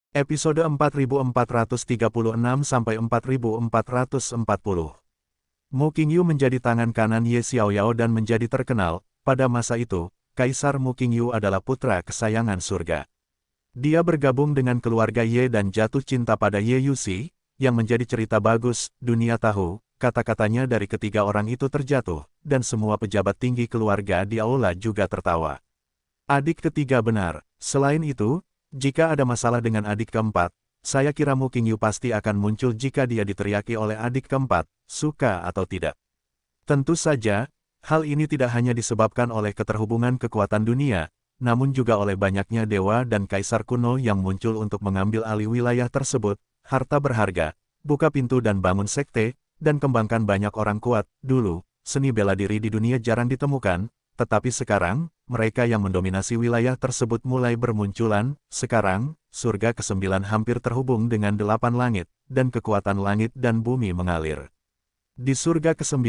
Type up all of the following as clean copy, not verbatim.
Episode 4436-4440. Mu Qingyu menjadi tangan kanan Ye Xiaoyao dan menjadi terkenal. Pada masa itu, Kaisar Mu Qingyu adalah putra kesayangan surga. Dia bergabung dengan keluarga Ye dan jatuh cinta pada Ye Yuxi, yang menjadi cerita bagus. Dunia tahu, kata-katanya dari ketiga orang itu terjatuh, dan semua pejabat tinggi keluarga di aula juga tertawa. Adik ketiga benar. Selain itu, jika ada masalah dengan adik keempat, saya kira Mu Qingyu pasti akan muncul jika dia diteriaki oleh adik keempat, suka atau tidak. Tentu saja, hal ini tidak hanya disebabkan oleh keterhubungan kekuatan dunia, namun juga oleh banyaknya dewa dan kaisar kuno yang muncul untuk mengambil alih wilayah tersebut, harta berharga, buka pintu dan bangun sekte, dan kembangkan banyak orang kuat. Dulu, seni bela diri di dunia jarang ditemukan, tetapi sekarang, mereka yang mendominasi wilayah tersebut mulai bermunculan. Sekarang, surga ke-9 hampir terhubung dengan 8 langit, dan kekuatan langit dan bumi mengalir. Di surga ke-9,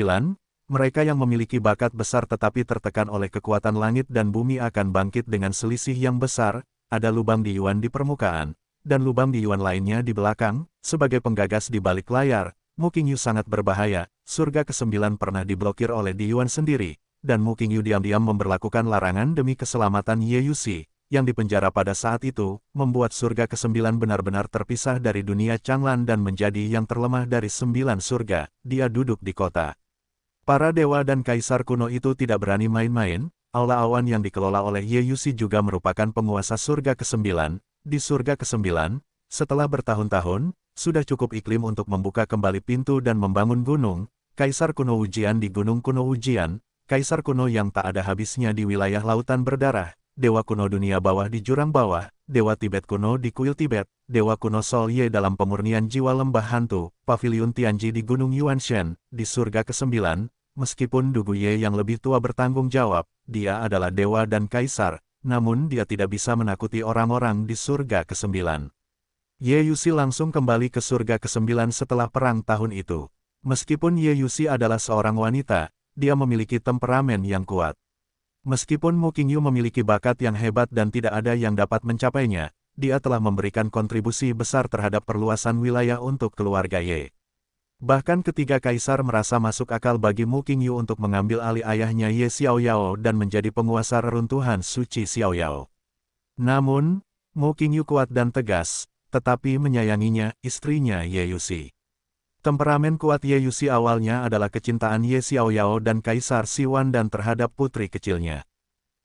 mereka yang memiliki bakat besar tetapi tertekan oleh kekuatan langit dan bumi akan bangkit dengan selisih yang besar. Ada lubang di Yuan di permukaan, dan lubang di Yuan lainnya di belakang. Sebagai penggagas di balik layar, Mu Qingyu sangat berbahaya. Surga ke-9 pernah diblokir oleh Di Yuan sendiri, dan Mu Qingyu diam-diam memberlakukan larangan demi keselamatan Ye Yuxi, yang dipenjara pada saat itu, membuat surga ke-9 benar-benar terpisah dari dunia Changlan dan menjadi yang terlemah dari 9 surga. Dia duduk di kota. Para dewa dan kaisar kuno itu tidak berani main-main. Aula awan yang dikelola oleh Ye Yuxi juga merupakan penguasa surga ke-9. Di surga ke-9, setelah bertahun-tahun, sudah cukup iklim untuk membuka kembali pintu dan membangun gunung. Kaisar kuno Wujian di Gunung Kuno Wujian, Kaisar kuno yang tak ada habisnya di wilayah lautan berdarah, dewa kuno dunia bawah di jurang bawah, dewa Tibet kuno di kuil Tibet, dewa kuno Sol Ye dalam pemurnian jiwa lembah hantu, pavilion Tianji di Gunung Yuanshan. Di surga ke-9, meskipun Dugu Ye yang lebih tua bertanggung jawab, dia adalah dewa dan kaisar, namun dia tidak bisa menakuti orang-orang di surga ke-9. Ye Yuxi langsung kembali ke surga ke-9 setelah perang tahun itu. Meskipun Ye Yuxi adalah seorang wanita, dia memiliki temperamen yang kuat. Meskipun Mu Qingyu memiliki bakat yang hebat dan tidak ada yang dapat mencapainya, dia telah memberikan kontribusi besar terhadap perluasan wilayah untuk keluarga Ye. Bahkan ketiga kaisar merasa masuk akal bagi Mu Qingyu untuk mengambil alih ayahnya Ye Xiaoyao dan menjadi penguasa reruntuhan suci Xiaoyao. Namun, Mu Qingyu kuat dan tegas, tetapi menyayanginya, istrinya Ye Yuxi. Temperamen kuat Ye Yuxi awalnya adalah kecintaan Ye Xiaoyao dan Kaisar Siwan dan terhadap putri kecilnya.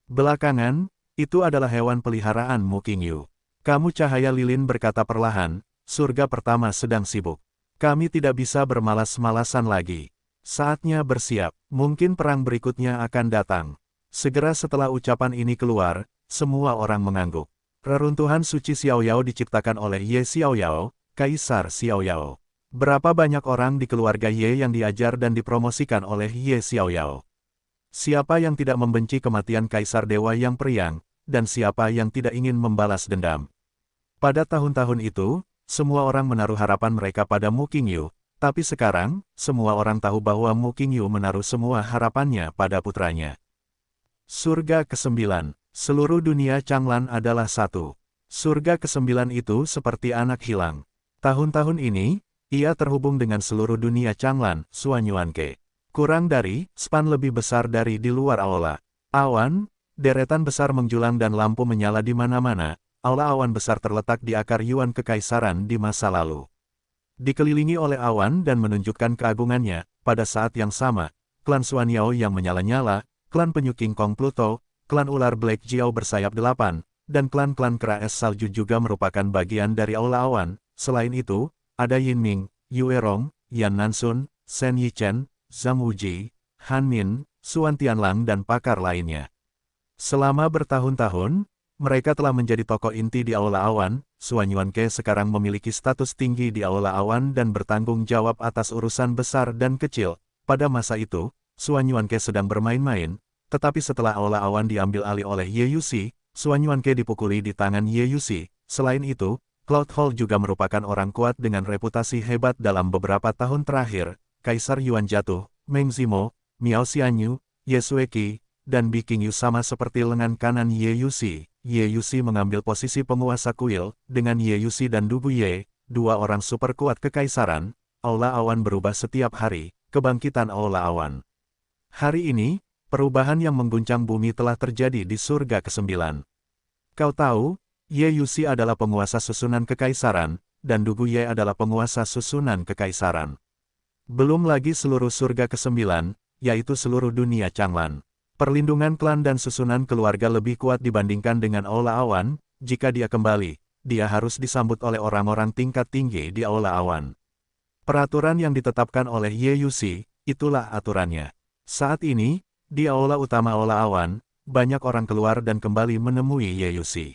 Belakangan, itu adalah hewan peliharaan Mu Qingyu. Kamu cahaya lilin berkata perlahan, surga pertama sedang sibuk. Kami tidak bisa bermalas-malasan lagi. Saatnya bersiap, mungkin perang berikutnya akan datang. Segera setelah ucapan ini keluar, semua orang mengangguk. Reruntuhan suci Xiaoyao diciptakan oleh Ye Xiaoyao, Kaisar Xiaoyao. Berapa banyak orang di keluarga Ye yang diajar dan dipromosikan oleh Ye Xiaoyao? Siapa yang tidak membenci kematian Kaisar Dewa yang periang, dan siapa yang tidak ingin membalas dendam? Pada tahun-tahun itu, semua orang menaruh harapan mereka pada Mu Qingyu, tapi sekarang, semua orang tahu bahwa Mu Qingyu menaruh semua harapannya pada putranya. Surga ke-9, seluruh dunia Changlan adalah satu. Surga ke-9 itu seperti anak hilang. Tahun-tahun ini, ia terhubung dengan seluruh dunia Changlan, Suanyuanke. Kurang dari, span lebih besar dari di luar aula. Awan, deretan besar menjulang dan lampu menyala di mana-mana. Aula awan besar terletak di akar Yuan kekaisaran di masa lalu. Dikelilingi oleh awan dan menunjukkan keagungannya, pada saat yang sama, klan Suanyao yang menyala-nyala, klan penyu King Kong Pluto, klan ular Black Jiao bersayap 8, dan klan-klan kera es salju juga merupakan bagian dari aula awan. Selain itu, ada Yin Ming, Yue Rong, Yan Nansun, Shen Yichen, Zhang Wuji, Han Min, Suan Tianlang dan pakar lainnya. Selama bertahun-tahun, mereka telah menjadi tokoh inti di aula awan. Suanyuanke sekarang memiliki status tinggi di aula awan dan bertanggung jawab atas urusan besar dan kecil. Pada masa itu, Suanyuanke sedang bermain-main, tetapi setelah aula awan diambil alih oleh Ye Yuxi, Suanyuanke dipukuli di tangan Ye Yuxi. Selain itu, Cloud Hall juga merupakan orang kuat dengan reputasi hebat dalam beberapa tahun terakhir. Kaisar Yuan jatuh, Meng Zimo, Miao Xianyu, Ye Sueki, dan Bi Qingyu sama seperti lengan kanan Ye Yuxi, Ye Yusi mengambil posisi penguasa kuil, dengan Ye Yusi dan Du Buye, dua orang super kuat kekaisaran. Aula awan berubah setiap hari, kebangkitan aula awan. Hari ini, perubahan yang mengguncang bumi telah terjadi di surga ke-9. Kau tahu, Ye Yusi adalah penguasa susunan kekaisaran, dan Du Buye adalah penguasa susunan kekaisaran. Belum lagi seluruh surga ke-9, yaitu seluruh dunia Changlan. Perlindungan klan dan susunan keluarga lebih kuat dibandingkan dengan Aula Awan. Jika dia kembali, dia harus disambut oleh orang-orang tingkat tinggi di Aula Awan. Peraturan yang ditetapkan oleh Ye Yusi, itulah aturannya. Saat ini, di Aula Utama Aula Awan, banyak orang keluar dan kembali menemui Ye Yusi.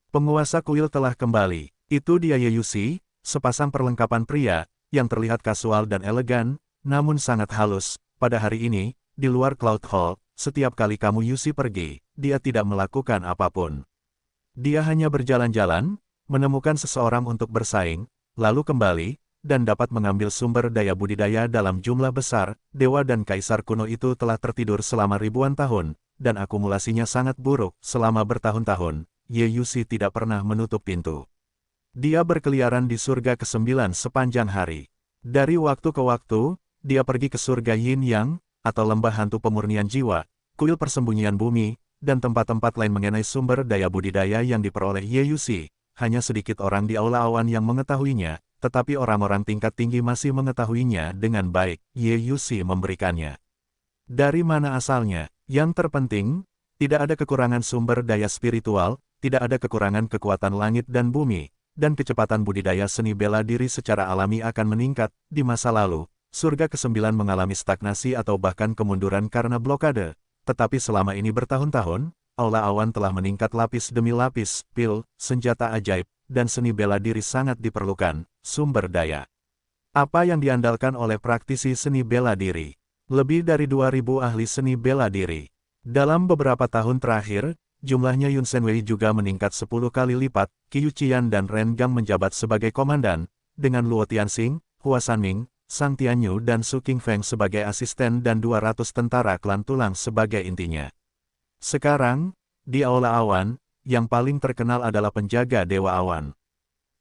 Penguasa kuil telah kembali. Itu dia Ye Yusi, sepasang perlengkapan pria, yang terlihat kasual dan elegan, namun sangat halus. Pada hari ini, di luar Cloud Hall, setiap kali kamu Yusi pergi, dia tidak melakukan apapun. Dia hanya berjalan-jalan, menemukan seseorang untuk bersaing, lalu kembali, dan dapat mengambil sumber daya budidaya dalam jumlah besar. Dewa dan kaisar kuno itu telah tertidur selama ribuan tahun, dan akumulasinya sangat buruk selama bertahun-tahun. Ye Yusi tidak pernah menutup pintu. Dia berkeliaran di surga ke-9 sepanjang hari. Dari waktu ke waktu, dia pergi ke surga Yin Yang, atau lembah hantu pemurnian jiwa, kuil persembunyian bumi, dan tempat-tempat lain mengenai sumber daya budidaya yang diperoleh Ye Yusi. Hanya sedikit orang di Aula Awan yang mengetahuinya, tetapi orang-orang tingkat tinggi masih mengetahuinya dengan baik. Ye Yusi memberikannya. Dari mana asalnya? Yang terpenting, tidak ada kekurangan sumber daya spiritual, tidak ada kekurangan kekuatan langit dan bumi, dan kecepatan budidaya seni bela diri secara alami akan meningkat. Di masa lalu, surga ke-9 mengalami stagnasi atau bahkan kemunduran karena blokade. Tetapi selama ini bertahun-tahun, Aula Awan telah meningkat lapis demi lapis. Pil, senjata ajaib, dan seni bela diri sangat diperlukan. Sumber daya. Apa yang diandalkan oleh praktisi seni bela diri? Lebih dari 2.000 ahli seni bela diri. Dalam beberapa tahun terakhir, jumlahnya Yun Shenwei juga meningkat 10 kali lipat. Qiu Qian dan Ren Gang menjabat sebagai komandan, dengan Luo Tianxing, Hua Sanming, Sang Tianyu dan Su Qingfeng sebagai asisten dan 200 tentara klan tulang sebagai intinya. Sekarang, di Aula Awan, yang paling terkenal adalah penjaga Dewa Awan.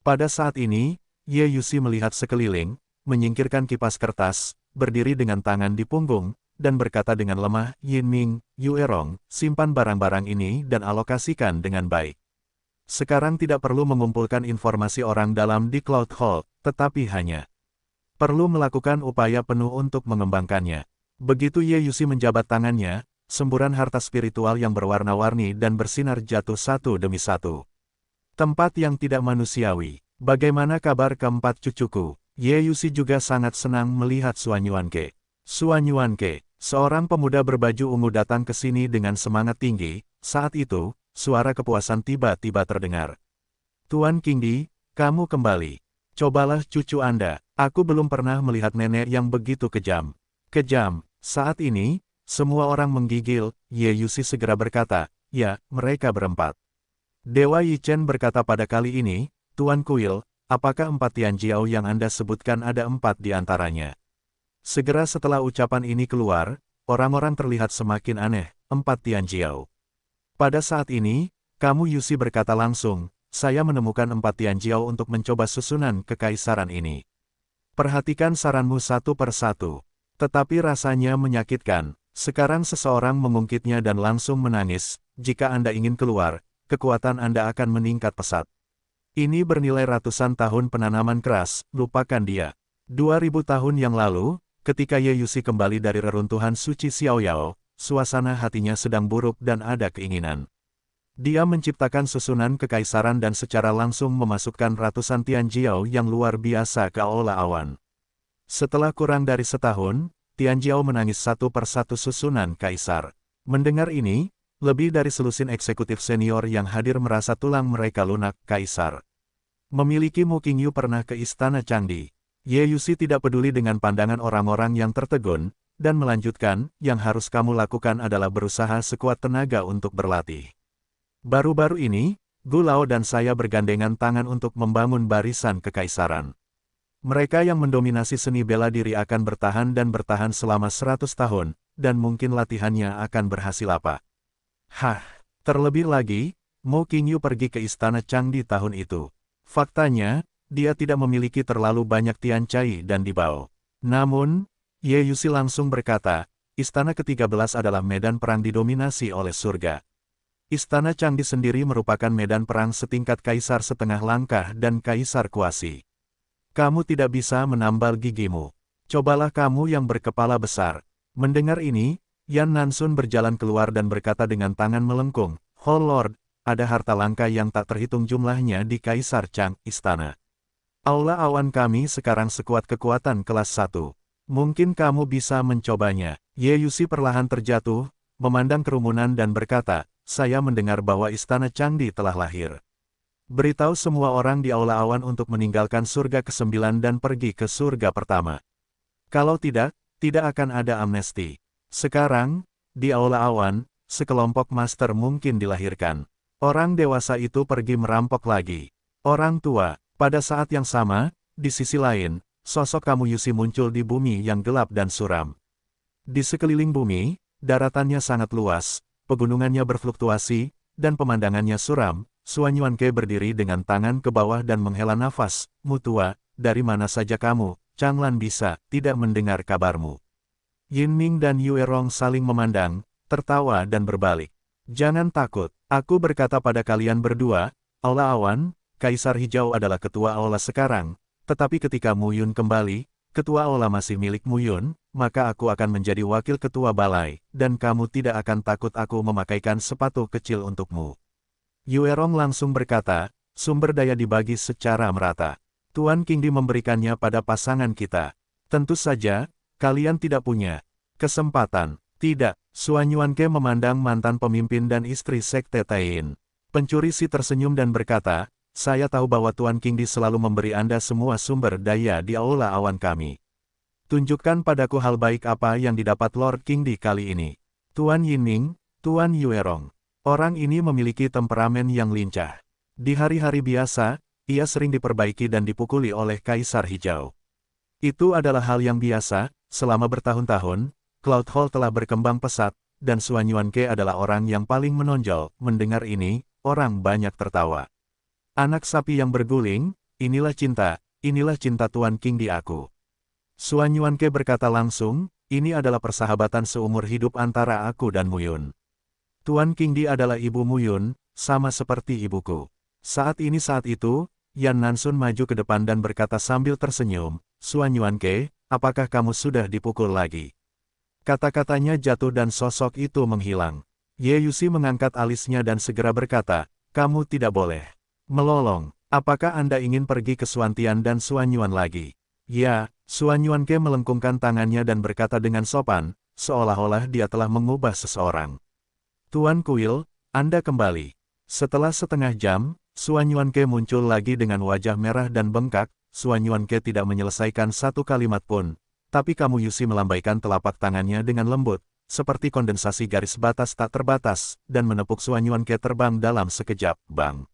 Pada saat ini, Ye Yusi melihat sekeliling, menyingkirkan kipas kertas, berdiri dengan tangan di punggung, dan berkata dengan lemah, Yin Ming, Yu Erong, simpan barang-barang ini dan alokasikan dengan baik. Sekarang tidak perlu mengumpulkan informasi orang dalam di Cloud Hall, tetapi hanya perlu melakukan upaya penuh untuk mengembangkannya. Begitu Ye Yusi menjabat tangannya, semburan harta spiritual yang berwarna-warni dan bersinar jatuh satu demi satu. Tempat yang tidak manusiawi. Bagaimana kabar keempat cucuku? Ye Yusi juga sangat senang melihat Suan Yuanke. Suan Yuanke, seorang pemuda berbaju ungu datang ke sini dengan semangat tinggi. Saat itu, suara kepuasan tiba-tiba terdengar. Tuan Qingdi, kamu kembali. Cobalah cucu Anda. Aku belum pernah melihat nenek yang begitu kejam. Kejam. Saat ini, semua orang menggigil. Ye Yusi segera berkata, ya, mereka berempat. Dewa Yi Chen berkata pada kali ini, Tuan Kuil, apakah 4 Tianjiao yang Anda sebutkan ada 4 di antaranya? Segera setelah ucapan ini keluar, orang-orang terlihat semakin aneh. 4 Tianjiao. Pada saat ini, kamu Yusi berkata langsung, saya menemukan 4 Tianjiao untuk mencoba susunan kekaisaran ini. Perhatikan saranmu satu persatu. Tetapi rasanya menyakitkan. Sekarang seseorang mengungkitnya dan langsung menangis. Jika Anda ingin keluar, kekuatan Anda akan meningkat pesat. Ini bernilai ratusan tahun penanaman keras, lupakan dia. 2000 tahun yang lalu, ketika Ye Yusi kembali dari reruntuhan suci Xiaoyao, suasana hatinya sedang buruk dan ada keinginan. Dia menciptakan susunan kekaisaran dan secara langsung memasukkan ratusan Tianjiao yang luar biasa ke Aula Awan. Setelah kurang dari setahun, Tianjiao menangis satu persatu susunan kaisar. Mendengar ini, lebih dari selusin eksekutif senior yang hadir merasa tulang mereka lunak. Kaisar memiliki Mu Qingyu pernah ke istana Changdi. Ye Yusi tidak peduli dengan pandangan orang-orang yang tertegun, dan melanjutkan, yang harus kamu lakukan adalah berusaha sekuat tenaga untuk berlatih. Baru-baru ini, Gu Lao dan saya bergandengan tangan untuk membangun barisan kekaisaran. Mereka yang mendominasi seni bela diri akan bertahan dan bertahan selama 100 tahun, dan mungkin latihannya akan berhasil apa. Hah, terlebih lagi, Mo Qingyu pergi ke istana Changdi tahun itu. Faktanya, dia tidak memiliki terlalu banyak Tiancai dan Dibao. Namun, Ye Yusi langsung berkata, istana ke-13 adalah medan perang didominasi oleh surga. Istana Changdi sendiri merupakan medan perang setingkat kaisar setengah langkah dan kaisar kuasi. Kamu tidak bisa menambal gigimu. Cobalah kamu yang berkepala besar. Mendengar ini, Yan Nansun berjalan keluar dan berkata dengan tangan melengkung, "Oh Lord, ada harta langka yang tak terhitung jumlahnya di Kaisar Chang Istana. Aula awan kami sekarang sekuat kekuatan kelas 1. Mungkin kamu bisa mencobanya." Ye Yusi perlahan terjatuh, memandang kerumunan dan berkata, "Saya mendengar bahwa Istana Changdi telah lahir. Beritahu semua orang di Aula Awan untuk meninggalkan surga ke-9 dan pergi ke surga pertama. Kalau tidak, tidak akan ada amnesti." Sekarang, di Aula Awan, sekelompok master mungkin dilahirkan. Orang dewasa itu pergi merampok lagi. Orang tua, pada saat yang sama, di sisi lain, sosok kamu Yusi muncul di bumi yang gelap dan suram. Di sekeliling bumi, daratannya sangat luas, pegunungannya berfluktuasi, dan pemandangannya suram. Suan Yuanke berdiri dengan tangan ke bawah dan menghela nafas. "Mutua, dari mana saja kamu? Changlan bisa tidak mendengar kabarmu." Yin Ming dan Yue Rong saling memandang, tertawa dan berbalik. "Jangan takut, aku berkata pada kalian berdua, Aula Awan, Kaisar Hijau adalah ketua Aula sekarang, tetapi ketika Mu Yun kembali, ketua Aula masih milik Mu Yun, maka aku akan menjadi wakil ketua balai, dan kamu tidak akan takut aku memakaikan sepatu kecil untukmu." Yue Rong langsung berkata, "Sumber daya dibagi secara merata. Tuan Qingdi memberikannya pada pasangan kita. Tentu saja, kalian tidak punya kesempatan." "Tidak." Suan Yuanke memandang mantan pemimpin dan istri sekte Taiyin. Pencuri Si tersenyum dan berkata, "Saya tahu bahwa Tuan Qingdi selalu memberi Anda semua sumber daya di Aula Awan kami. Tunjukkan padaku hal baik apa yang didapat Lord Qingdi kali ini." Tuan Yinming, Tuan Yue Rong. Orang ini memiliki temperamen yang lincah. Di hari-hari biasa, ia sering diperbaiki dan dipukuli oleh Kaisar Hijau. Itu adalah hal yang biasa, selama bertahun-tahun, Cloud Hall telah berkembang pesat, dan Suan Yuanke adalah orang yang paling menonjol. Mendengar ini, orang banyak tertawa. "Anak sapi yang berguling, inilah cinta Tuan Qingdi aku." Suan Yuanke berkata langsung, "Ini adalah persahabatan seumur hidup antara aku dan Mu Yun. Tuan Qingdi adalah ibu Mu Yun, sama seperti ibuku." Saat itu, Yan Nansun maju ke depan dan berkata sambil tersenyum, "Suan Yuanke, apakah kamu sudah dipukul lagi?" Kata-katanya jatuh dan sosok itu menghilang. Ye Yusi mengangkat alisnya dan segera berkata, "Kamu tidak boleh melolong. Apakah Anda ingin pergi ke Suantian dan Suan Yuan lagi?" "Ya." Suan Yuanke melengkungkan tangannya dan berkata dengan sopan, seolah-olah dia telah mengubah seseorang. "Tuan Kuil, Anda kembali." Setelah setengah jam, Suan Yuanke muncul lagi dengan wajah merah dan bengkak. Suan Yuanke tidak menyelesaikan satu kalimat pun. Tapi kamu Yusi melambaikan telapak tangannya dengan lembut, seperti kondensasi garis batas tak terbatas, dan menepuk Suan Yuanke terbang dalam sekejap. Bang!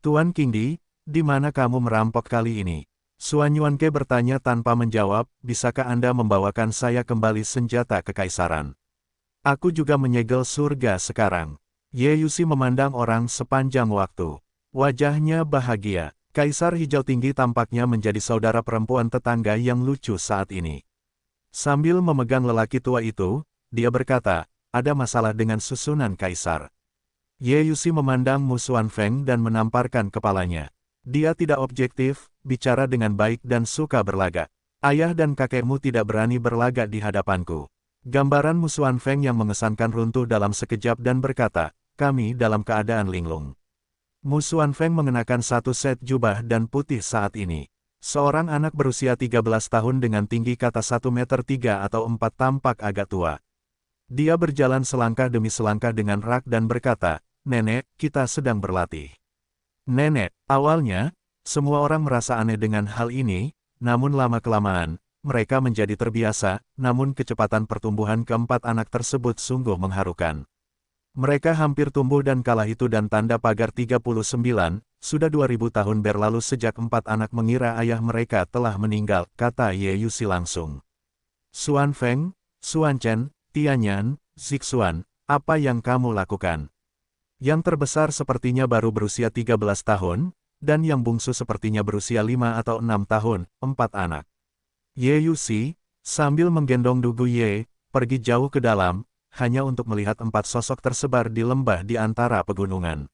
"Tuan Qingdi, di mana kamu merampok kali ini?" Suan Yuanke bertanya tanpa menjawab, "Bisakah Anda membawakan saya kembali senjata kekaisaran? Aku juga menyegel surga sekarang." Ye Yusi memandang orang sepanjang waktu. Wajahnya bahagia. Kaisar Hijau Tinggi tampaknya menjadi saudara perempuan tetangga yang lucu saat ini. Sambil memegang lelaki tua itu, dia berkata, "Ada masalah dengan susunan kaisar." Ye Yusi memandang Mu Xuanfeng dan menamparkan kepalanya. Dia tidak objektif, bicara dengan baik dan suka berlagak. "Ayah dan kakekmu tidak berani berlagak di hadapanku." Gambaran Mu Xuanfeng yang mengesankan runtuh dalam sekejap dan berkata, "Kami dalam keadaan linglung." Mu Xuanfeng mengenakan satu set jubah dan putih saat ini. Seorang anak berusia 13 tahun dengan tinggi kata 1 meter 3 atau 4 tampak agak tua. Dia berjalan selangkah demi selangkah dengan rak dan berkata, "Nenek, kita sedang berlatih." "Nenek." Awalnya, semua orang merasa aneh dengan hal ini, namun lama-kelamaan, mereka menjadi terbiasa, namun kecepatan pertumbuhan keempat anak tersebut sungguh mengharukan. Mereka hampir tumbuh dan kalah itu dan tanda pagar 39, sudah 2000 tahun berlalu sejak 4 anak mengira ayah mereka telah meninggal, kata Ye Yusi langsung. "Xuan Feng, Xuan Chen, Tianyan, Zixuan, apa yang kamu lakukan?" Yang terbesar sepertinya baru berusia 13 tahun, dan yang bungsu sepertinya berusia 5 atau 6 tahun, 4 anak. Ye Yuxi, sambil menggendong Dugu Ye, pergi jauh ke dalam, hanya untuk melihat 4 sosok tersebar di lembah di antara pegunungan.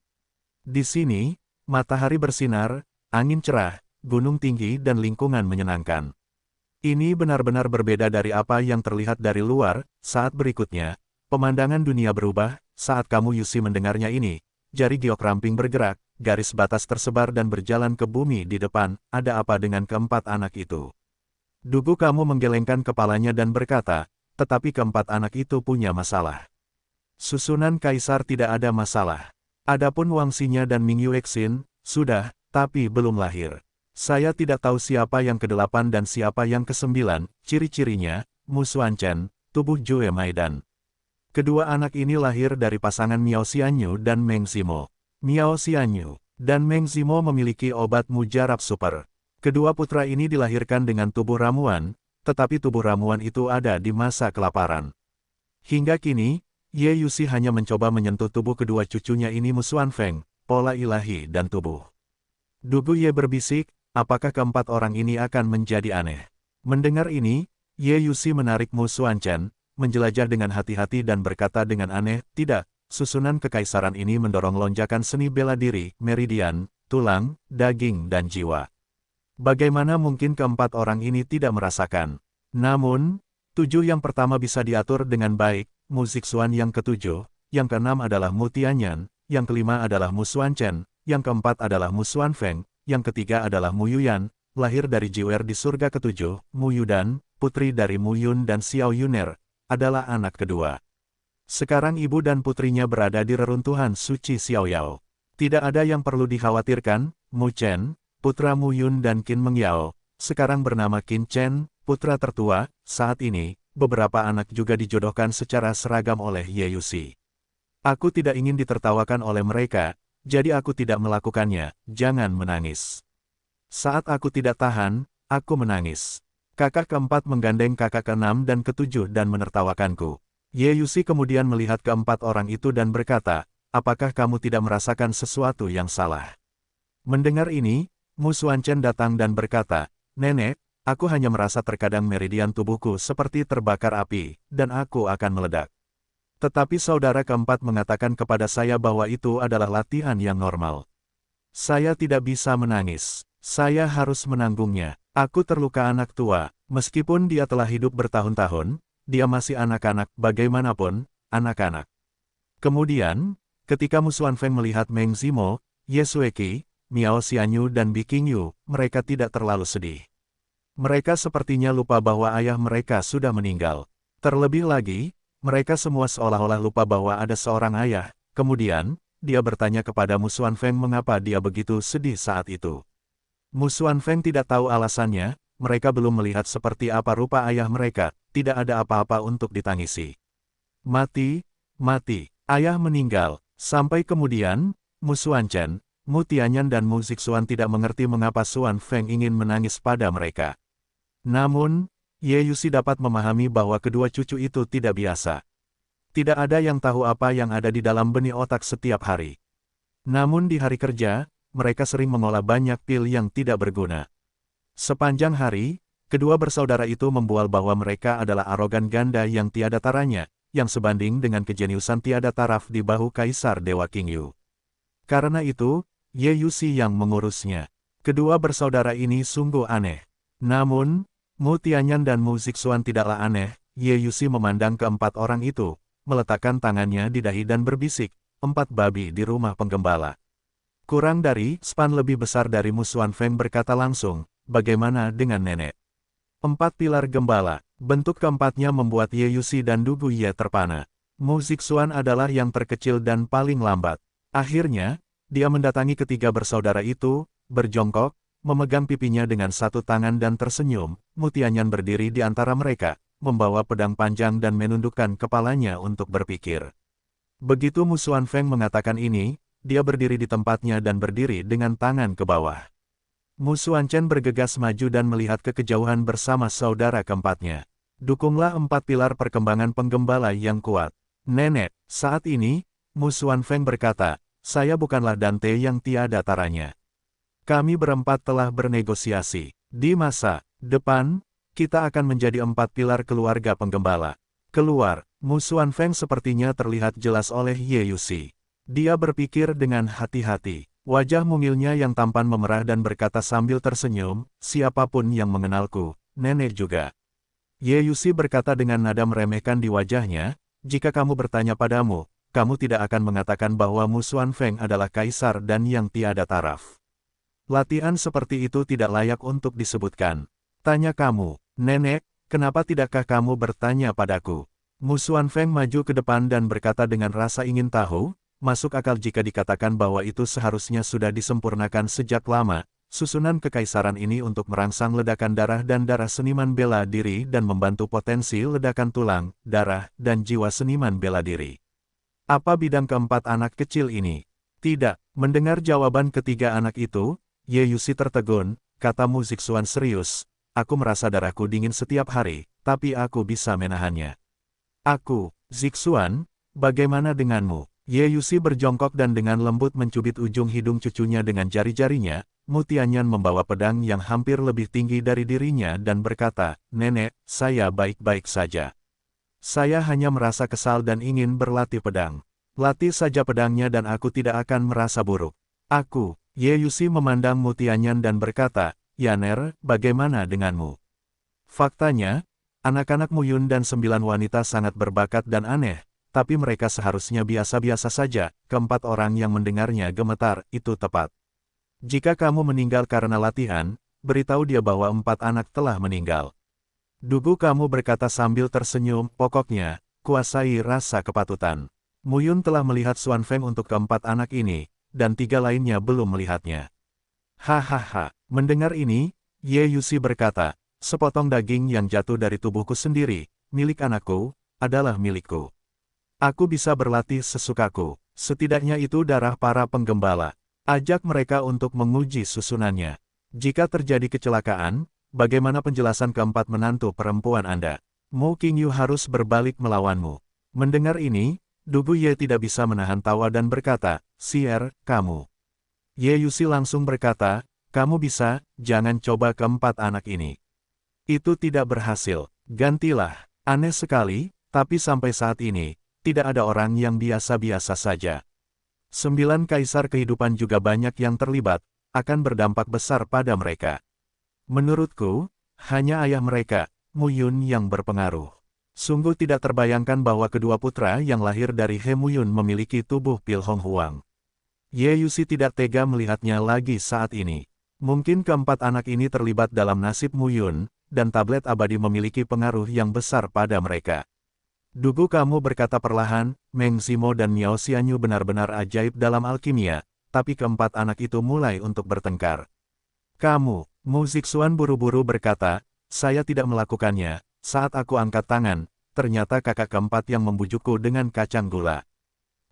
Di sini, matahari bersinar, angin cerah, gunung tinggi dan lingkungan menyenangkan. Ini benar-benar berbeda dari apa yang terlihat dari luar. Saat berikutnya, pemandangan dunia berubah. Saat kamu Yuxi mendengarnya ini, jari giok ramping bergerak, garis batas tersebar dan berjalan ke bumi di depan. Ada apa dengan keempat anak itu? Dugu kamu menggelengkan kepalanya dan berkata, tetapi keempat anak itu punya masalah. Susunan kaisar tidak ada masalah. Adapun Wangxinya dan Ming Yuexin, sudah, tapi belum lahir. Saya tidak tahu siapa yang ke-8 dan siapa yang ke-9, ciri-cirinya, Mu Xuanchen, tubuh Jue Maidan. Kedua anak ini lahir dari pasangan Miao Xianyu dan Meng Zimo. Miao Xianyu dan Meng Zimo memiliki obat mujarab super. Kedua putra ini dilahirkan dengan tubuh ramuan, tetapi tubuh ramuan itu ada di masa kelaparan. Hingga kini, Ye Yuxi hanya mencoba menyentuh tubuh kedua cucunya ini Mu Xuanfeng, pola ilahi dan tubuh. Dugu Ye berbisik, apakah keempat orang ini akan menjadi aneh? Mendengar ini, Ye Yuxi menarik Mu Xuanchen, menjelajah dengan hati-hati dan berkata dengan aneh, tidak, susunan kekaisaran ini mendorong lonjakan seni bela diri, meridian, tulang, daging dan jiwa. Bagaimana mungkin keempat orang ini tidak merasakan? Namun, 7 yang pertama bisa diatur dengan baik, Mu Zixuan yang ke-7, yang ke-6 adalah Mu Tianyan, yang ke-5 adalah Mu Xuanchen, yang ke-4 adalah Mu Xuanfeng, yang ke-3 adalah Mu Yuyan, lahir dari Jiwer di surga ke-7, Mu Yudan, putri dari Mu Yun dan Xiao Yuner, adalah anak kedua. Sekarang ibu dan putrinya berada di reruntuhan suci Xiaoyao. Tidak ada yang perlu dikhawatirkan, Mu Chen, putra Mu Yun dan Qin Mengyao, sekarang bernama Qin Chen, putra tertua. Saat ini, beberapa anak juga dijodohkan secara seragam oleh Ye Yuxi. Aku tidak ingin ditertawakan oleh mereka, jadi aku tidak melakukannya. Jangan menangis. Saat aku tidak tahan, aku menangis. Kakak keempat menggandeng kakak ke-6 dan ke-7 dan menertawakanku. Ye Yuxi kemudian melihat keempat orang itu dan berkata, apakah kamu tidak merasakan sesuatu yang salah? Mendengar ini, Mu Xuanchen datang dan berkata, Nenek, aku hanya merasa terkadang meridian tubuhku seperti terbakar api, dan aku akan meledak. Tetapi saudara keempat mengatakan kepada saya bahwa itu adalah latihan yang normal. Saya tidak bisa menangis. Saya harus menanggungnya. Aku terluka anak tua. Meskipun dia telah hidup bertahun-tahun, dia masih anak-anak bagaimanapun, anak-anak. Kemudian, ketika Mu Xuanfeng melihat Meng Zimo, Ye Xueqi, Miao Xianyu dan Bi Qingyu, mereka tidak terlalu sedih. Mereka sepertinya lupa bahwa ayah mereka sudah meninggal. Terlebih lagi, mereka semua seolah-olah lupa bahwa ada seorang ayah. Kemudian, dia bertanya kepada Mu Xuanfeng mengapa dia begitu sedih saat itu. Mu Xuanfeng tidak tahu alasannya, mereka belum melihat seperti apa rupa ayah mereka, tidak ada apa-apa untuk ditangisi. Mati, mati, ayah meninggal. Sampai kemudian, Mu Xuanchen, Mu Tianyan dan Mu Zixuan tidak mengerti mengapa Xuanfeng ingin menangis pada mereka. Namun, Ye Yuxi dapat memahami bahwa kedua cucu itu tidak biasa. Tidak ada yang tahu apa yang ada di dalam benih otak setiap hari. Namun di hari kerja, mereka sering mengolah banyak pil yang tidak berguna. Sepanjang hari, kedua bersaudara itu membual bahwa mereka adalah arogan ganda yang tiada taranya, yang sebanding dengan kejeniusan tiada taraf di bahu Kaisar Dewa Qingyu. Karena itu, Ye Yuxi yang mengurusnya. Kedua bersaudara ini sungguh aneh. Namun, Mu Tianyan dan Mu Zixuan tidaklah aneh. Ye Yuxi memandang keempat orang itu, meletakkan tangannya di dahi dan berbisik, 4 babi di rumah penggembala. Kurang dari span lebih besar dari Mu Xuanfeng berkata langsung, bagaimana dengan nenek? 4 pilar gembala, bentuk keempatnya membuat Ye Yuxi dan Dugu Ye terpana. Mu Zixuan adalah yang terkecil dan paling lambat. Akhirnya, dia mendatangi ketiga bersaudara itu, berjongkok, memegang pipinya dengan satu tangan dan tersenyum. Mu Tianyan berdiri di antara mereka, membawa pedang panjang dan menundukkan kepalanya untuk berpikir. Begitu Mu Xuanfeng mengatakan ini, dia berdiri di tempatnya dan berdiri dengan tangan ke bawah. Mu Xuanchen bergegas maju dan melihat ke kejauhan bersama saudara keempatnya. Dukunglah 4 pilar perkembangan penggembala yang kuat. Nenek, saat ini, Mu Xuanfeng berkata, saya bukanlah Dante yang tiada taranya. Kami berempat telah bernegosiasi. Di masa depan, kita akan menjadi 4 pilar keluarga penggembala. Keluar, Mu Xuanfeng sepertinya terlihat jelas oleh Ye Yuxi. Dia berpikir dengan hati-hati. Wajah mungilnya yang tampan memerah dan berkata sambil tersenyum, siapapun yang mengenalku, nenek juga. Ye Yuxi berkata dengan nada meremehkan di wajahnya, jika kamu bertanya padamu, kamu tidak akan mengatakan bahwa Mu Xuanfeng adalah kaisar dan yang tiada taraf. Latihan seperti itu tidak layak untuk disebutkan. Tanya kamu, nenek, kenapa tidakkah kamu bertanya padaku? Mu Xuanfeng maju ke depan dan berkata dengan rasa ingin tahu, masuk akal jika dikatakan bahwa itu seharusnya sudah disempurnakan sejak lama, susunan kekaisaran ini untuk merangsang ledakan darah dan darah seniman bela diri dan membantu potensi ledakan tulang, darah, dan jiwa seniman bela diri. Apa bidang keempat anak kecil ini? Tidak, mendengar jawaban ketiga anak itu, Ye Yuxi tertegun, kata Mu Zixuan serius, aku merasa darahku dingin setiap hari, tapi aku bisa menahannya. Aku, Zixuan, bagaimana denganmu? Ye Yuxi berjongkok dan dengan lembut mencubit ujung hidung cucunya dengan jari-jarinya, Mu Tianyan membawa pedang yang hampir lebih tinggi dari dirinya dan berkata, nenek, saya baik-baik saja. Saya hanya merasa kesal dan ingin berlatih pedang. Latih saja pedangnya dan aku tidak akan merasa buruk. Aku, Ye Yuxi memandang Mu Tianyan dan berkata, Yaner, bagaimana denganmu? Faktanya, anak-anak Mu Yun dan 9 wanita sangat berbakat dan aneh, tapi mereka seharusnya biasa-biasa saja. Keempat orang yang mendengarnya gemetar, itu tepat. Jika kamu meninggal karena latihan, beritahu dia bahwa 4 anak telah meninggal. Dugu kamu berkata sambil tersenyum, pokoknya, kuasai rasa kepatutan. Mu Yun telah melihat Xuanfeng untuk keempat anak ini, dan 3 lainnya belum melihatnya. Hahaha, mendengar ini, Ye Yuxi berkata, sepotong daging yang jatuh dari tubuhku sendiri, milik anakku, adalah milikku. Aku bisa berlatih sesukaku, setidaknya itu darah para penggembala. Ajak mereka untuk menguji susunannya. Jika terjadi kecelakaan, bagaimana penjelasan keempat menantu perempuan Anda? Mu Qingyu harus berbalik melawanmu. Mendengar ini, Dugu Ye tidak bisa menahan tawa dan berkata, Sier, kamu. Ye Yuxi langsung berkata, kamu bisa, jangan coba keempat anak ini. Itu tidak berhasil, gantilah. Aneh sekali, tapi sampai saat ini, tidak ada orang yang biasa-biasa saja. 9 kaisar kehidupan juga banyak yang terlibat, akan berdampak besar pada mereka. Menurutku, hanya ayah mereka, Mu Yun yang berpengaruh. Sungguh tidak terbayangkan bahwa kedua putra yang lahir dari He Mu Yun memiliki tubuh Pil Hong Huang. Ye Yuxi tidak tega melihatnya lagi saat ini. Mungkin keempat anak ini terlibat dalam nasib Mu Yun, dan tablet abadi memiliki pengaruh yang besar pada mereka. Dugu kamu berkata perlahan, Meng Zimo dan Miao Xianyu benar-benar ajaib dalam alkimia, tapi keempat anak itu mulai untuk bertengkar. Kamu, Mu Zixuan buru-buru berkata, saya tidak melakukannya. Saat aku angkat tangan, ternyata kakak keempat yang membujukku dengan kacang gula.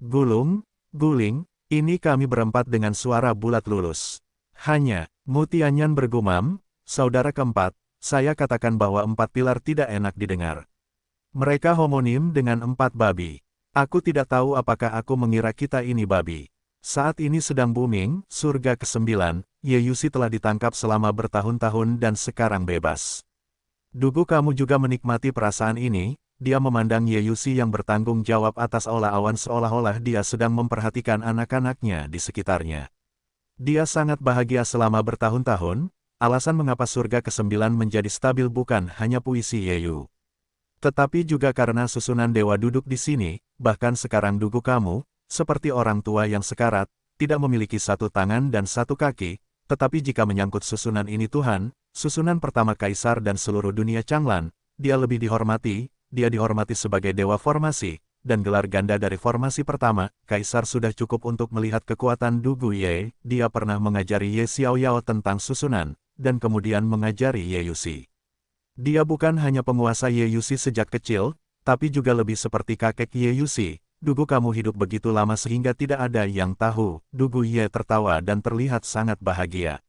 Gulung, guling, ini kami berempat dengan suara bulat lulus. Hanya, Mu Tianyan bergumam, saudara keempat, saya katakan bahwa 4 pilar tidak enak didengar. Mereka homonim dengan 4 babi. Aku tidak tahu apakah aku mengira kita ini babi. Saat ini sedang booming, surga ke-9, Ye Yuxi telah ditangkap selama bertahun-tahun dan sekarang bebas. Dugu kamu juga menikmati perasaan ini, dia memandang Ye Yuxi yang bertanggung jawab atas olah awan seolah-olah dia sedang memperhatikan anak-anaknya di sekitarnya. Dia sangat bahagia selama bertahun-tahun, alasan mengapa surga ke-9 menjadi stabil bukan hanya puisi Ye Yu. Tetapi juga karena susunan dewa duduk di sini, bahkan sekarang Dugu kamu, seperti orang tua yang sekarat, tidak memiliki 1 tangan dan 1 kaki, tetapi jika menyangkut susunan ini Tuhan, susunan pertama kaisar dan seluruh dunia Changlan, dia lebih dihormati, dia dihormati sebagai dewa formasi, dan gelar ganda dari formasi pertama, kaisar sudah cukup untuk melihat kekuatan Dugu Ye, dia pernah mengajari Ye Xiaoyao tentang susunan, dan kemudian mengajari Ye Yuxi. Dia bukan hanya penguasa Ye Yuxi sejak kecil, tapi juga lebih seperti kakek Ye Yuxi. Dugu kamu hidup begitu lama sehingga tidak ada yang tahu. Dugu Ye tertawa dan terlihat sangat bahagia.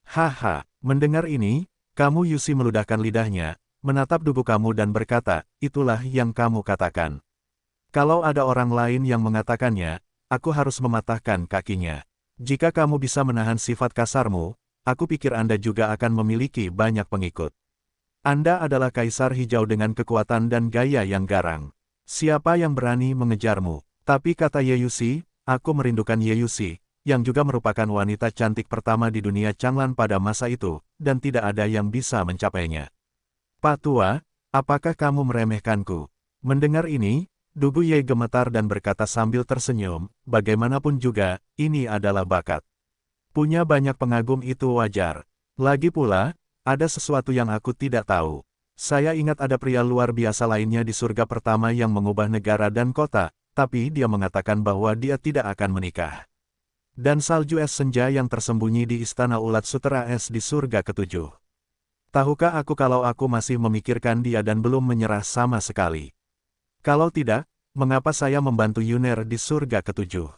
Haha, mendengar ini, kamu Yuxi meludahkan lidahnya, menatap Dugu kamu dan berkata, itulah yang kamu katakan. Kalau ada orang lain yang mengatakannya, aku harus mematahkan kakinya. Jika kamu bisa menahan sifat kasarmu, aku pikir Anda juga akan memiliki banyak pengikut. Anda adalah kaisar hijau dengan kekuatan dan gaya yang garang. Siapa yang berani mengejarmu? Tapi kata Ye Yuxi, aku merindukan Ye Yuxi, yang juga merupakan wanita cantik pertama di dunia Changlan pada masa itu, dan tidak ada yang bisa mencapainya. Pak Tua, apakah kamu meremehkanku? Mendengar ini, Dugu Ye gemetar dan berkata sambil tersenyum, bagaimanapun juga, ini adalah bakat. Punya banyak pengagum itu wajar. Lagi pula, ada sesuatu yang aku tidak tahu. Saya ingat ada pria luar biasa lainnya di surga pertama yang mengubah negara dan kota, tapi dia mengatakan bahwa dia tidak akan menikah. Dan salju es senja yang tersembunyi di istana ulat sutera es di surga ketujuh. Tahukah aku kalau aku masih memikirkan dia dan belum menyerah sama sekali? Kalau tidak, mengapa saya membantu Yuner di surga ketujuh?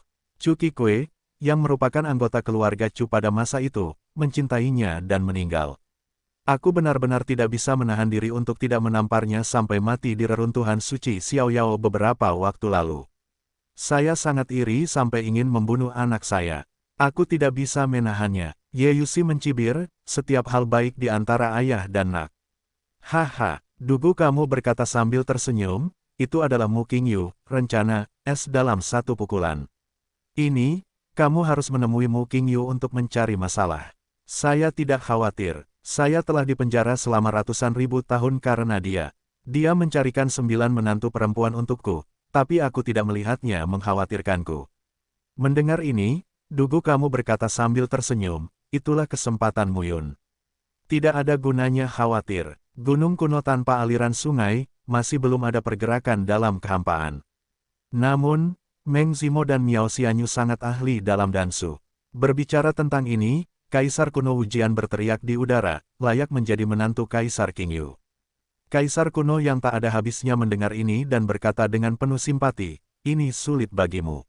Chu Qikui, yang merupakan anggota keluarga Chu pada masa itu, mencintainya dan meninggal. Aku benar-benar tidak bisa menahan diri untuk tidak menamparnya sampai mati di reruntuhan suci Xiaoyao beberapa waktu lalu. Saya sangat iri sampai ingin membunuh anak saya. Aku tidak bisa menahannya. Ye Yuxi mencibir, setiap hal baik di antara ayah dan nak. Haha, Dugu kamu berkata sambil tersenyum, itu adalah Mu Qingyu, rencana, es dalam satu pukulan. Ini, kamu harus menemui Mu Qingyu untuk mencari masalah. Saya tidak khawatir, saya telah dipenjara selama ratusan ribu tahun karena dia. Dia mencarikan 9 menantu perempuan untukku, tapi aku tidak melihatnya mengkhawatirkanku. Mendengar ini, Dugu kamu berkata sambil tersenyum, itulah kesempatan Muyun. Tidak ada gunanya khawatir, gunung kuno tanpa aliran sungai, masih belum ada pergerakan dalam kehampaan. Namun, Meng Zimo dan Miao Xianyu sangat ahli dalam dansu. Berbicara tentang ini, Kaisar kuno Wujian berteriak di udara, layak menjadi menantu Kaisar Qingyu. Kaisar kuno yang tak ada habisnya mendengar ini dan berkata dengan penuh simpati, ini sulit bagimu.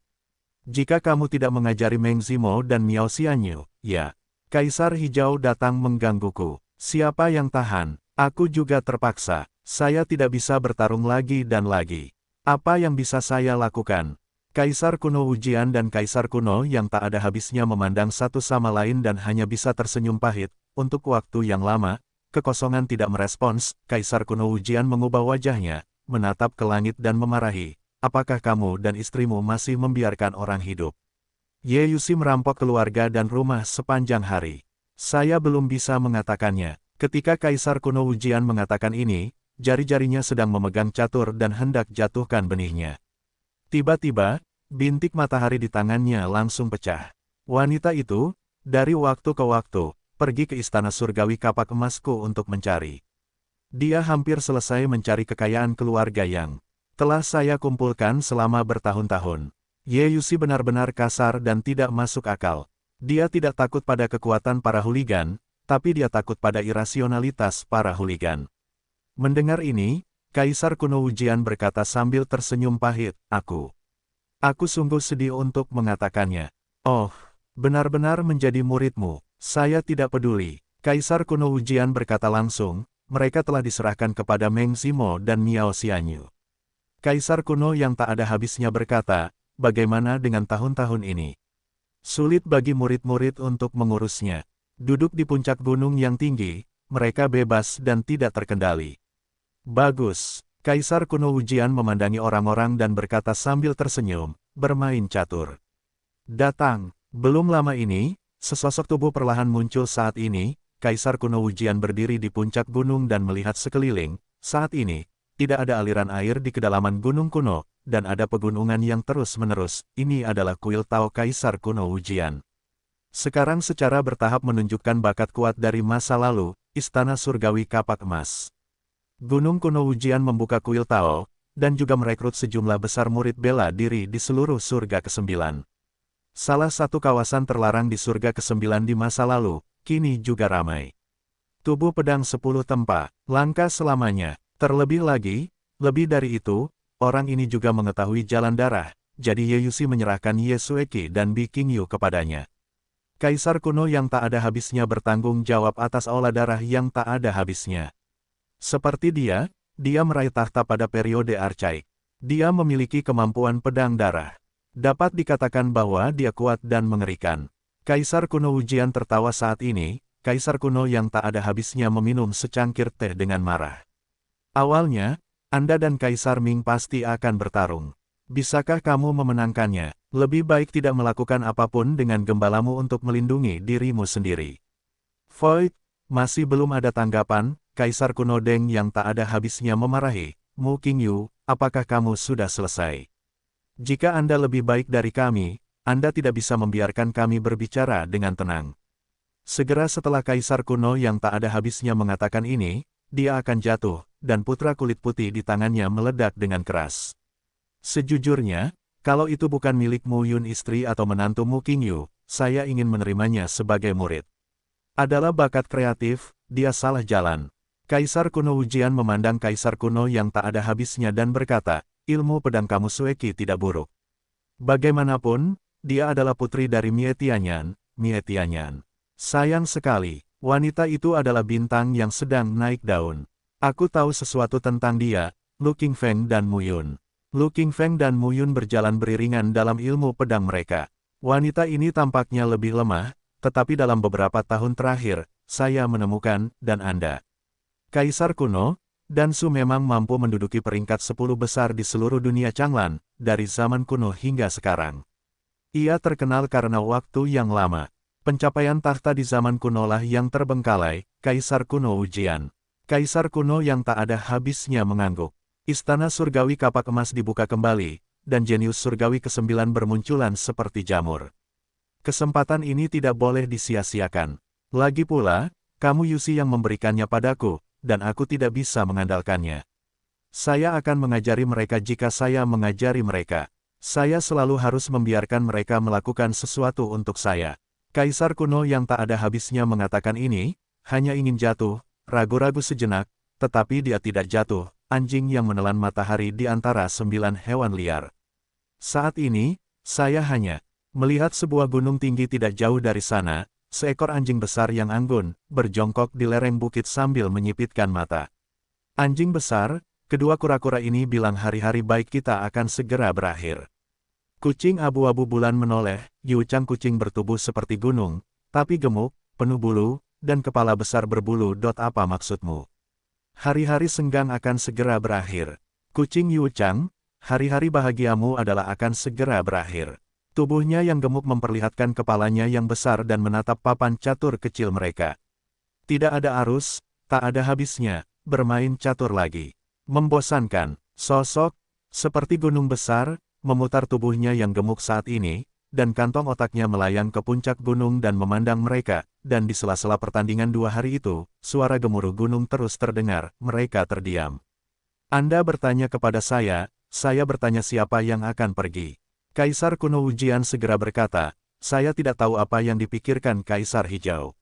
Jika kamu tidak mengajari Meng Zimo dan Miao Xianyu, ya. Kaisar hijau datang menggangguku. Siapa yang tahan? Aku juga terpaksa. Saya tidak bisa bertarung lagi dan lagi. Apa yang bisa saya lakukan? Kaisar kuno Wujian dan Kaisar kuno yang tak ada habisnya memandang satu sama lain dan hanya bisa tersenyum pahit. Untuk waktu yang lama, kekosongan tidak merespons. Kaisar kuno Wujian mengubah wajahnya, menatap ke langit dan memarahi. Apakah kamu dan istrimu masih membiarkan orang hidup? Ye Yuxi merampok keluarga dan rumah sepanjang hari. Saya belum bisa mengatakannya. Ketika Kaisar kuno Wujian mengatakan ini, jari-jarinya sedang memegang catur dan hendak jatuhkan benihnya. Tiba-tiba, bintik matahari di tangannya langsung pecah. Wanita itu, dari waktu ke waktu, pergi ke istana surgawi kapak emasku untuk mencari. Dia hampir selesai mencari kekayaan keluarga yang telah saya kumpulkan selama bertahun-tahun. Ye Yuxi benar-benar kasar dan tidak masuk akal. Dia tidak takut pada kekuatan para hooligan, tapi dia takut pada irasionalitas para hooligan. Mendengar ini, Kaisar kuno Wujian berkata sambil tersenyum pahit, Aku sungguh sedih untuk mengatakannya. Oh, benar-benar menjadi muridmu, saya tidak peduli. Kaisar kuno Wujian berkata langsung, mereka telah diserahkan kepada Meng Zimo dan Miao Xianyu. Kaisar kuno yang tak ada habisnya berkata, bagaimana dengan tahun-tahun ini? Sulit bagi murid-murid untuk mengurusnya. Duduk di puncak gunung yang tinggi, mereka bebas dan tidak terkendali. Bagus, Kaisar kuno Wujian memandangi orang-orang dan berkata sambil tersenyum, bermain catur. Datang, belum lama ini, sesosok tubuh perlahan muncul saat ini, Kaisar kuno Wujian berdiri di puncak gunung dan melihat sekeliling, saat ini, tidak ada aliran air di kedalaman gunung kuno, dan ada pegunungan yang terus-menerus, ini adalah kuil Tao Kaisar kuno Wujian. Sekarang secara bertahap menunjukkan bakat kuat dari masa lalu, istana surgawi kapak emas. Gunung kuno Wujian membuka kuil Tao, dan juga merekrut sejumlah besar murid bela diri di seluruh surga ke-9. Salah satu kawasan terlarang di surga ke-9 di masa lalu, kini juga ramai. Tubuh pedang 10 tempa, langka selamanya. Terlebih lagi, lebih dari itu, orang ini juga mengetahui jalan darah, jadi Ye Yuxi menyerahkan Ye Xueqi dan Bi Qingyu kepadanya. Kaisar kuno yang tak ada habisnya bertanggung jawab atas aula darah yang tak ada habisnya. Seperti dia meraih tahta pada periode archaik. Dia memiliki kemampuan pedang darah. Dapat dikatakan bahwa dia kuat dan mengerikan. Kaisar kuno Wujian tertawa saat ini, kaisar kuno yang tak ada habisnya meminum secangkir teh dengan marah. Awalnya, Anda dan Kaisar Ming pasti akan bertarung. Bisakah kamu memenangkannya? Lebih baik tidak melakukan apapun dengan gembalamu untuk melindungi dirimu sendiri. Void, masih belum ada tanggapan, Kaisar kuno Deng yang tak ada habisnya memarahi, Mu Qingyu, apakah kamu sudah selesai? Jika Anda lebih baik dari kami, Anda tidak bisa membiarkan kami berbicara dengan tenang. Segera setelah Kaisar kuno yang tak ada habisnya mengatakan ini, dia akan jatuh, dan putra kulit putih di tangannya meledak dengan keras. Sejujurnya, kalau itu bukan milik Mu Yun istri atau menantu Mu Qingyu, saya ingin menerimanya sebagai murid. Adalah bakat kreatif, dia salah jalan. Kaisar kuno Wujian memandang Kaisar kuno yang tak ada habisnya dan berkata, ilmu pedang kamu Sueki tidak buruk. Bagaimanapun, dia adalah putri dari Mie Tianyan. Sayang sekali, wanita itu adalah bintang yang sedang naik daun. Aku tahu sesuatu tentang dia, Lu Qingfeng dan Mu Yun. Lu Qingfeng dan Mu Yun berjalan beriringan dalam ilmu pedang mereka. Wanita ini tampaknya lebih lemah, tetapi dalam beberapa tahun terakhir, saya menemukan, dan Anda. Kaisar kuno, Dan Su memang mampu menduduki peringkat 10 besar di seluruh dunia Changlan, dari zaman kuno hingga sekarang. Ia terkenal karena waktu yang lama. Pencapaian tahta di zaman kunolah yang terbengkalai, Kaisar kuno Wujian. Kaisar kuno yang tak ada habisnya mengangguk. Istana surgawi kapak emas dibuka kembali, dan jenius surgawi ke-9 bermunculan seperti jamur. Kesempatan ini tidak boleh disia-siakan. Lagi pula, kamu Yusi yang memberikannya padaku, dan aku tidak bisa mengandalkannya. Saya akan mengajari mereka jika saya mengajari mereka. Saya selalu harus membiarkan mereka melakukan sesuatu untuk saya. Kaisar kuno yang tak ada habisnya mengatakan ini, hanya ingin jatuh, ragu-ragu sejenak, tetapi dia tidak jatuh, anjing yang menelan matahari di antara 9 hewan liar. Saat ini, saya hanya melihat sebuah gunung tinggi tidak jauh dari sana, seekor anjing besar yang anggun, berjongkok di lereng bukit sambil menyipitkan mata. Anjing besar, kedua kura-kura ini bilang hari-hari baik kita akan segera berakhir. Kucing abu-abu bulan menoleh, Yu Chang kucing bertubuh seperti gunung, tapi gemuk, penuh bulu, dan kepala besar berbulu. Apa maksudmu? Hari-hari senggang akan segera berakhir. Kucing Yu Chang, hari-hari bahagiamu adalah akan segera berakhir. Tubuhnya yang gemuk memperlihatkan kepalanya yang besar dan menatap papan catur kecil mereka. Tidak ada arus, tak ada habisnya, bermain catur lagi. Membosankan, sosok, seperti gunung besar, memutar tubuhnya yang gemuk saat ini, dan kantong otaknya melayang ke puncak gunung dan memandang mereka, dan di sela-sela pertandingan 2 hari itu, suara gemuruh gunung terus terdengar, mereka terdiam. Anda bertanya kepada saya bertanya siapa yang akan pergi. Kaisar kuno Wujian segera berkata, saya tidak tahu apa yang dipikirkan Kaisar Hijau.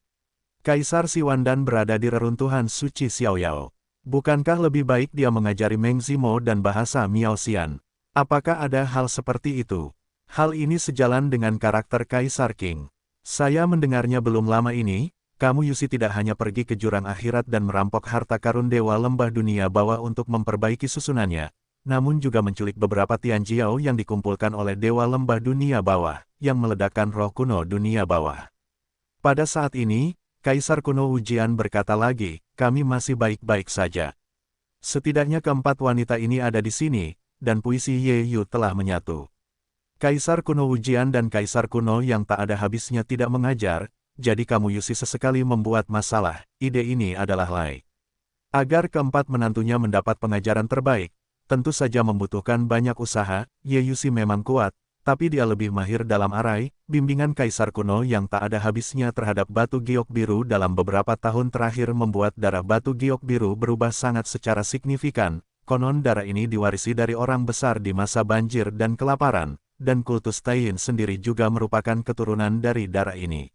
Kaisar Siwandan berada di reruntuhan suci Xiaoyao. Bukankah lebih baik dia mengajari Meng Zimo dan bahasa Miao Xian? Apakah ada hal seperti itu? Hal ini sejalan dengan karakter Kaisar Qing. Saya mendengarnya belum lama ini, kamu Yusi tidak hanya pergi ke jurang akhirat dan merampok harta karun Dewa Lembah Dunia Bawah untuk memperbaiki susunannya, namun juga menculik beberapa Tianjiao yang dikumpulkan oleh Dewa Lembah Dunia Bawah, yang meledakkan roh kuno Dunia Bawah. Pada saat ini, Kaisar kuno Wujian berkata lagi, kami masih baik-baik saja. Setidaknya keempat wanita ini ada di sini, dan puisi Ye Yu telah menyatu. Kaisar kuno Wujian dan Kaisar kuno yang tak ada habisnya tidak mengajar, jadi kamu Yusi sesekali membuat masalah, ide ini adalah Lai. Agar keempat menantunya mendapat pengajaran terbaik, tentu saja membutuhkan banyak usaha. Ye Yusi memang kuat, tapi dia lebih mahir dalam arai, bimbingan Kaisar kuno yang tak ada habisnya terhadap batu giok biru dalam beberapa tahun terakhir membuat darah batu giok biru berubah sangat secara signifikan. Konon darah ini diwarisi dari orang besar di masa banjir dan kelaparan, dan kultus Taiyin sendiri juga merupakan keturunan dari darah ini.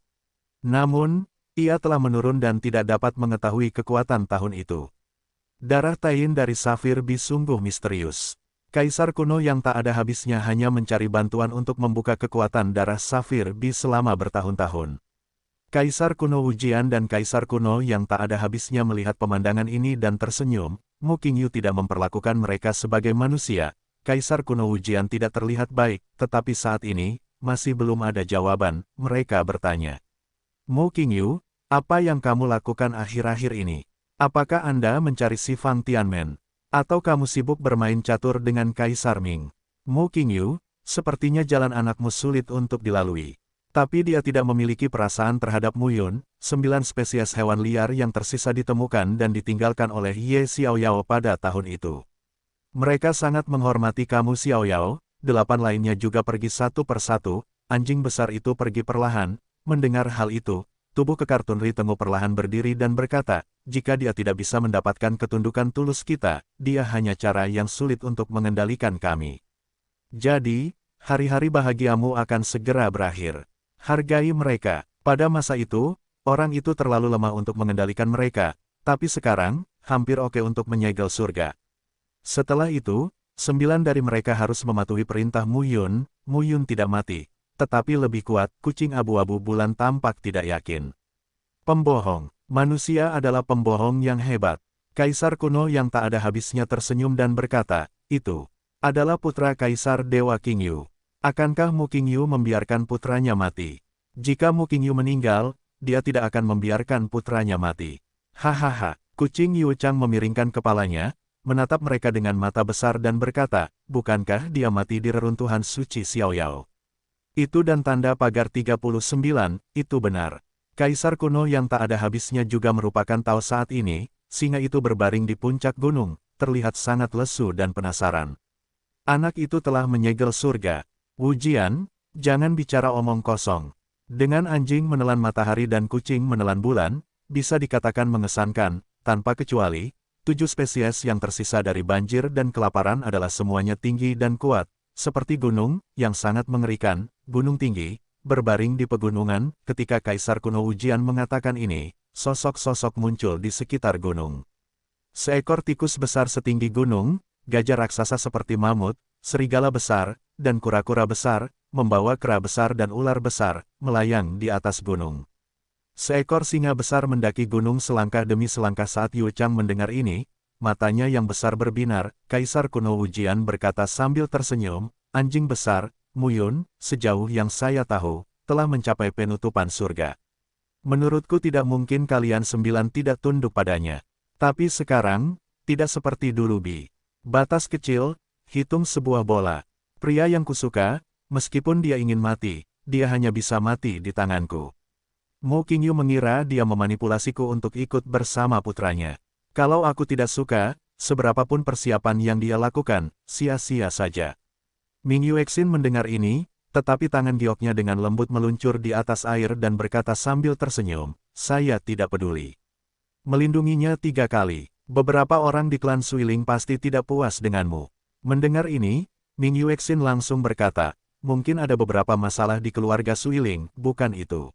Namun, ia telah menurun dan tidak dapat mengetahui kekuatan tahun itu. Darah Taiyin dari Safir Bi sungguh misterius. Kaisar kuno yang tak ada habisnya hanya mencari bantuan untuk membuka kekuatan darah Safir Bi selama bertahun-tahun. Kaisar kuno Wujian dan Kaisar kuno yang tak ada habisnya melihat pemandangan ini dan tersenyum. Mu Qingyu tidak memperlakukan mereka sebagai manusia, Kaisar kuno Wujian tidak terlihat baik, tetapi saat ini, masih belum ada jawaban, mereka bertanya. Mu Qingyu, apa yang kamu lakukan akhir-akhir ini? Apakah Anda mencari si Fang Tianmen? Atau kamu sibuk bermain catur dengan Kaisar Ming? Mu Qingyu, sepertinya jalan anakmu sulit untuk dilalui. Tapi dia tidak memiliki perasaan terhadap Mu Yun, 9 spesies hewan liar yang tersisa ditemukan dan ditinggalkan oleh Ye Xiaoyao pada tahun itu. Mereka sangat menghormati kamu Xiaoyao, 8 lainnya juga pergi satu persatu, anjing besar itu pergi perlahan, mendengar hal itu. Tubuh kekar Tun Ri Tengu perlahan berdiri dan berkata, jika dia tidak bisa mendapatkan ketundukan tulus kita, dia hanya cara yang sulit untuk mengendalikan kami. Jadi, hari-hari bahagiamu akan segera berakhir. Hargai mereka. Pada masa itu, orang itu terlalu lemah untuk mengendalikan mereka, tapi sekarang, hampir oke untuk menyegel surga. Setelah itu, 9 dari mereka harus mematuhi perintah Mu Yun. Mu Yun tidak mati. Tetapi lebih kuat, kucing abu-abu bulan tampak tidak yakin. Pembohong. Manusia adalah pembohong yang hebat. Kaisar kuno yang tak ada habisnya tersenyum dan berkata, itu adalah putra Kaisar Dewa Qingyu. Akankah Mu Qingyu membiarkan putranya mati? Jika Mu Qingyu meninggal, dia tidak akan membiarkan putranya mati. Hahaha, kucing Yu Chang memiringkan kepalanya, menatap mereka dengan mata besar dan berkata, bukankah dia mati di reruntuhan suci Xiaoyao? Itu dan tanda pagar 39, itu benar. Kaisar kuno yang tak ada habisnya juga merupakan tahu saat ini, singa itu berbaring di puncak gunung, terlihat sangat lesu dan penasaran. Anak itu telah menyegel surga. Wujian, jangan bicara omong kosong. Dengan anjing menelan matahari dan kucing menelan bulan, bisa dikatakan mengesankan, tanpa kecuali, 7 spesies yang tersisa dari banjir dan kelaparan adalah semuanya tinggi dan kuat. Seperti gunung, yang sangat mengerikan, gunung tinggi, berbaring di pegunungan. Ketika Kaisar kuno Wujian mengatakan ini, sosok-sosok muncul di sekitar gunung. Seekor tikus besar setinggi gunung, gajah raksasa seperti mamut, serigala besar, dan kura-kura besar, membawa kera besar dan ular besar, melayang di atas gunung. Seekor singa besar mendaki gunung selangkah demi selangkah. Saat Yu Chang mendengar ini, matanya yang besar berbinar. Kaisar kuno Wujian berkata sambil tersenyum, anjing besar, Mu Yun, sejauh yang saya tahu, telah mencapai penutupan surga. Menurutku tidak mungkin kalian 9 tidak tunduk padanya. Tapi sekarang, tidak seperti dulu Bi. Batas kecil, hitung sebuah bola. Pria yang kusuka, meskipun dia ingin mati, dia hanya bisa mati di tanganku. Mu Qingyu mengira dia memanipulasiku untuk ikut bersama putranya. Kalau aku tidak suka, seberapapun persiapan yang dia lakukan, sia-sia saja. Ming Yuexin mendengar ini, tetapi tangan gioknya dengan lembut meluncur di atas air dan berkata sambil tersenyum, saya tidak peduli. Melindunginya 3 kali. Beberapa orang di klan Suiling pasti tidak puas denganmu. Mendengar ini, Ming Yuexin langsung berkata, mungkin ada beberapa masalah di keluarga Suiling, bukan itu.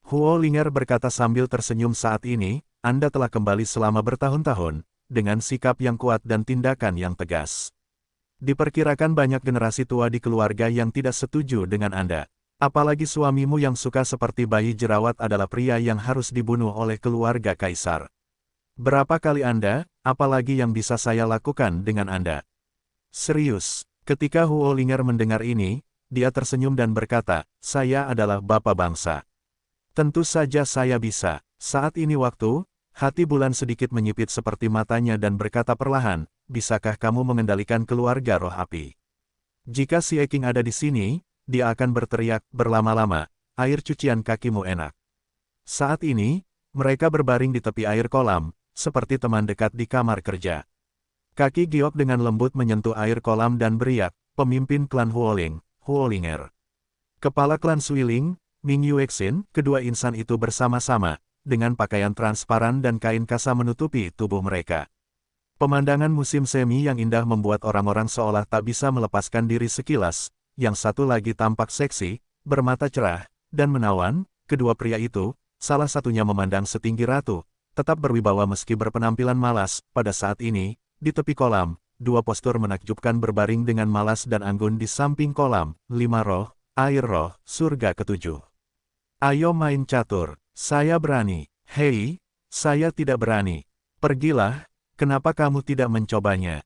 Huo Linger berkata sambil tersenyum saat ini, Anda telah kembali selama bertahun-tahun, dengan sikap yang kuat dan tindakan yang tegas. Diperkirakan banyak generasi tua di keluarga yang tidak setuju dengan Anda. Apalagi suamimu yang suka seperti bayi jerawat adalah pria yang harus dibunuh oleh keluarga kaisar. Berapa kali Anda, apalagi yang bisa saya lakukan dengan Anda? Serius, ketika Huo Linger mendengar ini, dia tersenyum dan berkata, saya adalah bapak bangsa. Tentu saja saya bisa. Saat ini waktu, hati bulan sedikit menyipit seperti matanya dan berkata perlahan, bisakah kamu mengendalikan keluarga roh api? Jika si Eking ada di sini, dia akan berteriak berlama-lama, air cucian kakimu enak. Saat ini, mereka berbaring di tepi air kolam, seperti teman dekat di kamar kerja. Kaki giok dengan lembut menyentuh air kolam dan beriak, pemimpin klan Huoling, Huo Linger. Kepala klan Suiling, Ming Yuexin, kedua insan itu bersama-sama, dengan pakaian transparan dan kain kasa menutupi tubuh mereka. Pemandangan musim semi yang indah membuat orang-orang seolah tak bisa melepaskan diri sekilas, yang satu lagi tampak seksi, bermata cerah, dan menawan. Kedua pria itu, salah satunya memandang setinggi ratu, tetap berwibawa meski berpenampilan malas. Pada saat ini, di tepi kolam, 2 postur menakjubkan berbaring dengan malas dan anggun di samping kolam. 5 roh, air roh, surga ke-7. Ayo main catur, saya berani. Hei, saya tidak berani. Pergilah, kenapa kamu tidak mencobanya?